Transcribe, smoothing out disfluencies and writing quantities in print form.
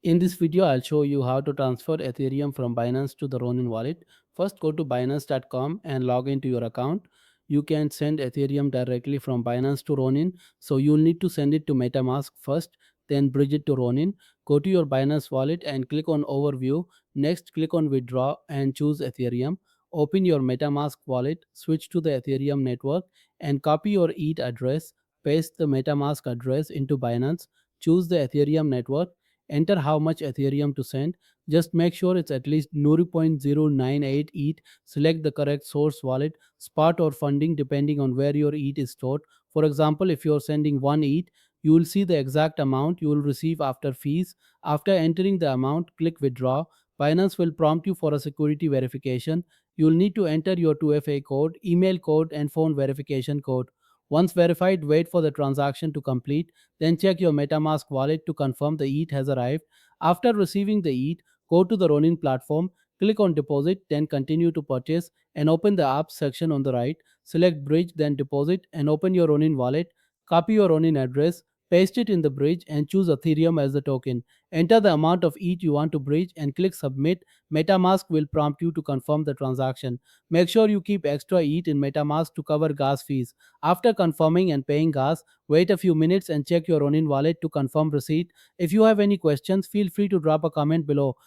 In this video, I'll show you how to transfer Ethereum from Binance to the Ronin wallet. First, go to Binance.com and log into your account. You can send Ethereum directly from Binance to Ronin, so you'll need to send it to MetaMask first, then bridge it to Ronin. Go to your Binance wallet and click on Overview. Next, click on Withdraw and choose Ethereum. Open your MetaMask wallet, switch to the Ethereum network, and copy your ETH address. Paste the MetaMask address into Binance. Choose the Ethereum network. Enter how much Ethereum to send. Just make sure it's at least 0.098 ETH. Select the correct source wallet, spot or funding depending on where your ETH is stored. For example, if you're sending 1 ETH, you will see the exact amount you will receive after fees. After entering the amount, click withdraw. Binance will prompt you for a security verification. You will need to enter your 2FA code, email code, and phone verification code. Once verified, wait for the transaction to complete. Then check your MetaMask wallet to confirm the ETH has arrived. After receiving the ETH, go to the Ronin platform, click on deposit, then continue to purchase and open the apps section on the right. Select bridge, then deposit and open your Ronin wallet. Copy your Ronin address, paste it in the bridge and choose Ethereum as the token. Enter the amount of ETH you want to bridge and click submit. MetaMask will prompt you to confirm the transaction. Make sure you keep extra ETH in MetaMask to cover gas fees. After confirming and paying gas, wait a few minutes and check your Ronin wallet to confirm receipt. If you have any questions, feel free to drop a comment below.